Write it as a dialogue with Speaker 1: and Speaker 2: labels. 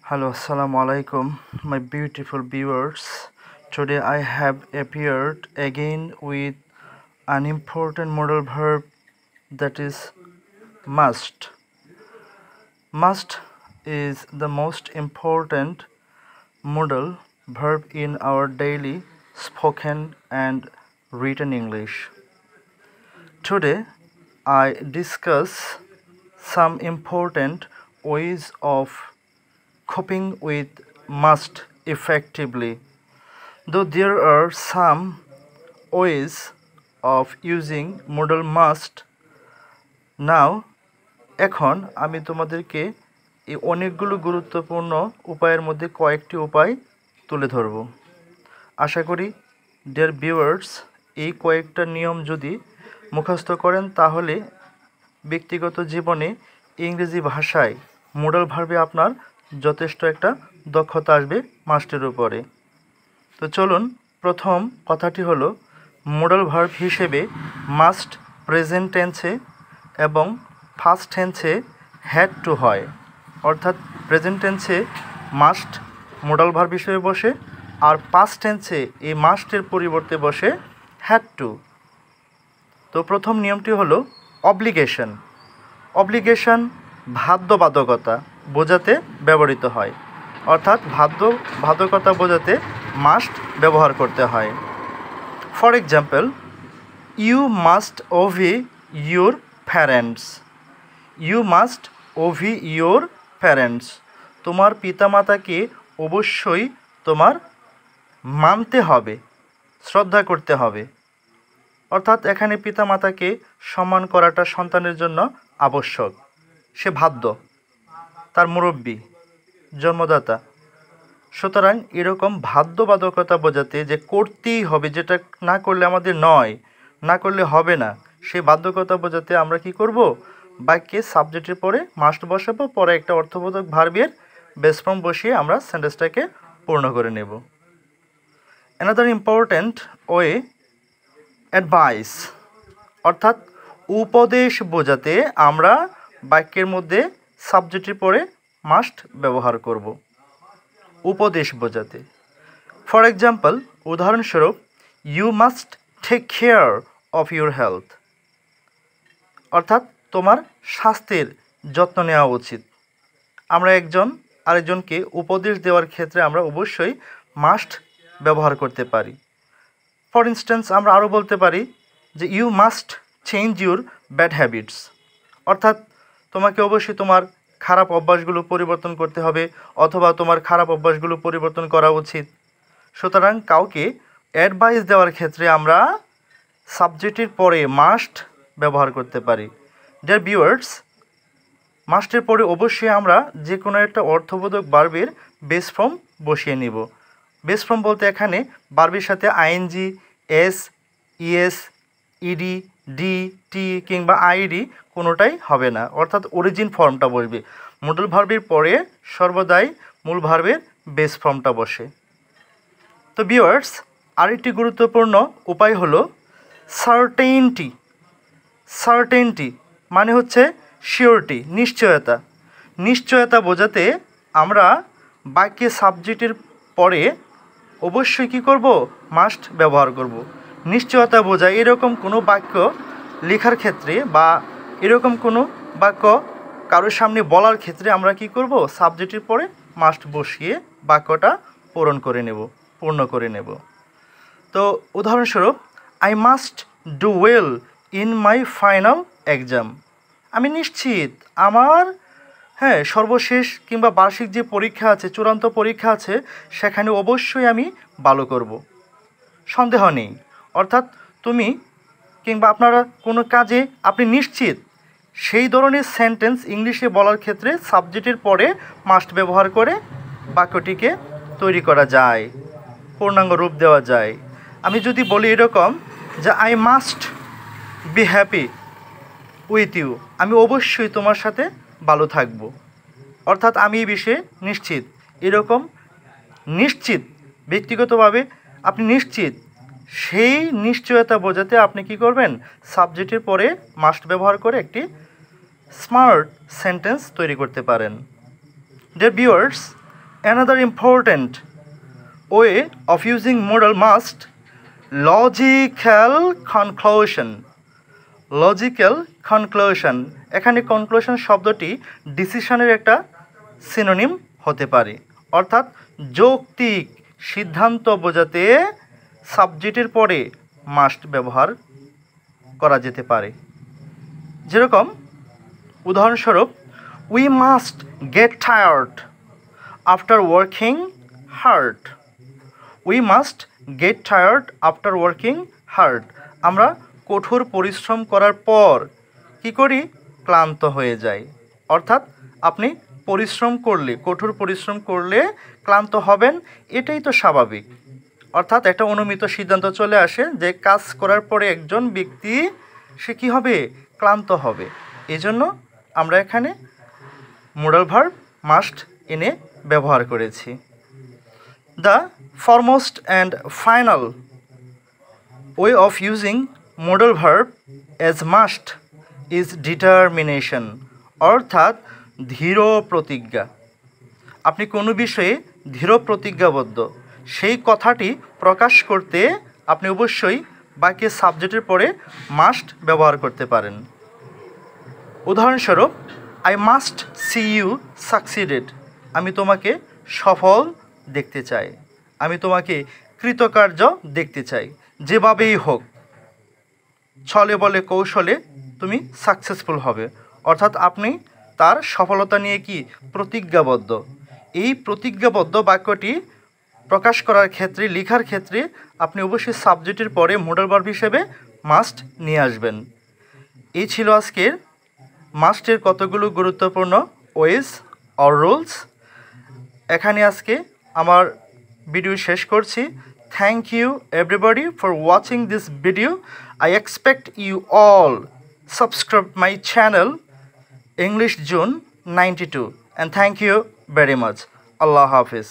Speaker 1: Hello, assalamu alaikum, my beautiful viewers. Today I have appeared again with an important modal verb, that is must. Must is the most important modal verb in our daily spoken and written English. Today I discuss some important ways of coping with must effectively. Though there are some ways of using modal must, now এখন আমি তোমাদেরকে এই অনেকগুলো গুরুত্বপূর্ণ উপায়ের মধ্যে কয়েকটি উপায় তুলে ধরব। আশা করি ডিয়ার ভিউয়ার্স এই কয়েকটা নিয়ম যদি মুখস্থ করেন তাহলে ব্যক্তিগত জীবনে ইংরেজি ভাষায় মোডাল ভার্বে আপনার যথেষ্ট একটা দক্ষতা আসবে মাস্টের উপরে। তো চলুন, প্রথম কথাটি হলো মোডাল ভার্ব হিসেবে মাস্ট প্রেজেন্ট টেন্সে এবং ফার্স্ট টেন্সে হ্যাড টু হয়, অর্থাৎ প্রেজেন্ট টেন্সে মাস্ট মোডাল ভার্ব হিসেবে বসে আর পাস্ট টেন্সে এই মাস্টের পরিবর্তে বসে হ্যাড টু। তো প্রথম নিয়মটি হলো অব্লিগেশন। অব্লিগেশন বাধ্যবাধকতা বোঝাতে ব্যবহৃত হয়, অর্থাৎ বাধ্যবাধকতা বোঝাতে মাস্ট ব্যবহার করতে হয়। For example, you must obey your parents. You must obey your parents, তোমার পিতামাতাকে অবশ্যই তোমার মানতে হবে, শ্রদ্ধা করতে হবে। অর্থাৎ এখানে পিতামাতাকে সম্মান করাটা সন্তানের জন্য আবশ্যক, সে বাধ্য, তার মুরব্বী, জন্মদাতা। সুতরাং এরকম বাধ্যবাধকতা বোঝাতে যে করতেই হবে, যেটা না করলে আমাদের নয়, না করলে হবে না, সেই বাধ্যকতা বোঝাতে আমরা কি করব, বাক্যে সাবজেক্টের পরে মাস্ট বসাবো, পরে একটা অর্থবোধক ভার্বের বেস ফর্ম বসিয়ে আমরা সেন্টেন্সটাকে পূর্ণ করে নেব। অ্যানাদার ইম্পর্ট্যান্ট ওয়ে, অ্যাডভাইস, অর্থাৎ উপদেশ বোঝাতে আমরা বাক্যের মধ্যে সাবজেক্টের পরে মাস্ট ব্যবহার করব উপদেশ বোঝাতে। ফর এক্সাম্পল, উদাহরণস্বরূপ, you must take care of your health, অর্থাৎ তোমার স্বাস্থ্যের যত্ন নেওয়া উচিত। আমরা একজন আরেকজনকে উপদেশ দেওয়ার ক্ষেত্রে আমরা অবশ্যই মাস্ট ব্যবহার করতে পারি। ফর ইনস্ট্যান্স, আমরা আরও বলতে পারি যে you must change your bad habits, অর্থাৎ তোমাকে অবশ্যই তোমার খারাপ অভ্যাসগুলো পরিবর্তন করতে হবে, অথবা তোমার খারাপ অভ্যাসগুলো পরিবর্তন করা উচিত। সুতরাং কাউকে অ্যাডভাইস দেওয়ার ক্ষেত্রে আমরা সাবজেক্টের পরে মাস্ট ব্যবহার করতে পারি। ডিয়ার ভিউয়ার্স, মাস্টের পরে অবশ্যই আমরা যে কোনো একটা অর্থবোধক ভার্বের বেস ফর্ম বসিয়ে নিব। বেস ফর্ম বলতে এখানে ভার্বের সাথে ING, S, ES, ED, D, T কিংবা আইডি কোনোটাই হবে না, অর্থাৎ অরিজিন ফর্মটা বসবে। মডেল ভার্বের পরে সর্বদাই মূল ভার্বের বেস ফর্মটা বসে। তো ভিউয়ার্স, আরেকটি গুরুত্বপূর্ণ উপায় হলো সার্টেইনটি। সার্টেইনটি মানে হচ্ছে শিওরিটি, নিশ্চয়তা। নিশ্চয়তা বোঝাতে আমরা বাক্যে সাবজেক্টের পরে অবশ্যই কী করব, মাস্ট ব্যবহার করব। নিশ্চয়তা বোঝায় এরকম কোনো বাক্য লেখার ক্ষেত্রে বা এরকম কোনো বাক্য কারোর সামনে বলার ক্ষেত্রে আমরা কি করব, সাবজেক্টের পরে মাস্ট বসিয়ে বাক্যটা পূর্ণ করে নেব। তো উদাহরণস্বরূপ, I must do well in my final exam. আমি নিশ্চিত আমার সর্বশেষ কিংবা বার্ষিক যে পরীক্ষা আছে, চূড়ান্ত পরীক্ষা আছে, সেখানে অবশ্যই আমি ভালো করব, সন্দেহ নেই। অর্থাৎ তুমি কিংবা আপনারা কোনো কাজে আপনি নিশ্চিত, সেই ধরনের সেন্টেন্স ইংলিশে বলার ক্ষেত্রে সাবজেক্টের পরে মাস্ট ব্যবহার করে বাক্যটিকে তৈরি করা যায়, পূর্ণাঙ্গ রূপ দেওয়া যায়। আমি যদি বলি এরকম যে I must be happy with you, আমি অবশ্যই তোমার সাথে ভালো থাকব, অর্থাৎ আমি এই বিষয়ে নিশ্চিত। এরকম নিশ্চিত, ব্যক্তিগতভাবে আপনি নিশ্চিত, সেই নিশ্চয়তা বোঝাতে আপনি কি করবেন, সাবজেক্টের পরে মাস্ট ব্যবহার করে একটি স্মার্ট সেন্টেন্স তৈরি করতে পারেন। Dear viewers, Another important way of using modal must logical conclusion. Logical conclusion, এখানে কনক্লুশন শব্দটি ডিসিশনের একটা সিনোনিম হতে পারে, অর্থাৎ যৌক্তিক সিদ্ধান্ত বোঝাতে সাবজেক্টের পরে মাস্ট ব্যবহার করা যেতে পারে। যেরকম উদাহরণস্বরূপ, we must get tired after working hard. We must get tired after working hard. আমরা কঠোর পরিশ্রম করার পর কি করি? ক্লান্ত হয়ে যাই। অর্থাৎ আপনি পরিশ্রম করলে, কঠোর পরিশ্রম করলে ক্লান্ত হবেন, এটাই তো স্বাভাবিক। অর্থাৎ একটা অনুমিত সিদ্ধান্ত চলে আসে যে কাজ করার পরে একজন ব্যক্তি সে কী হবে? ক্লান্ত হবে। এজন্য আমরা এখানে মোডাল ভার্ব মাস্ট এনে ব্যবহার করেছি। The foremost and final way of using modal verb as must is determination, অর্থাৎ দৃঢ় প্রতিজ্ঞা। আপনি কোনো বিষয়ে দৃঢ় প্রতিজ্ঞাবদ্ধ, সেই কথাটি প্রকাশ করতে আপনি অবশ্যই বাক্যে সাবজেক্টের পরে মাস্ট ব্যবহার করতে পারেন। উদাহরণস্বরূপ, I must see you succeeded. আমি তোমাকে সফল দেখতে চাই, আমি তোমাকে কৃতকার্য দেখতে চাই। যেভাবেই হোক, ছলে বলে কৌশলে তুমি সাকসেসফুল হবে। অর্থাৎ আপনি তার সফলতা নিয়ে কি প্রতিজ্ঞাবদ্ধ। এই প্রতিজ্ঞাবদ্ধ বাক্যটি প্রকাশ করার ক্ষেত্রে, লেখার ক্ষেত্রে আপনি অবশ্যই সাবজেক্টের পরে মোডাল ভার্ব হিসেবে মাস্ট নিয়ে আসবেন। এই ছিল আজকের মাস্টের কতগুলো গুরুত্বপূর্ণ ওয়েজ অর রুলস। এখানে আজকে আমার ভিডিও শেষ করছি। Thank you everybody for watching this video. I expect you all subscribe my channel English June 92, and thank you very much. Allah Hafiz.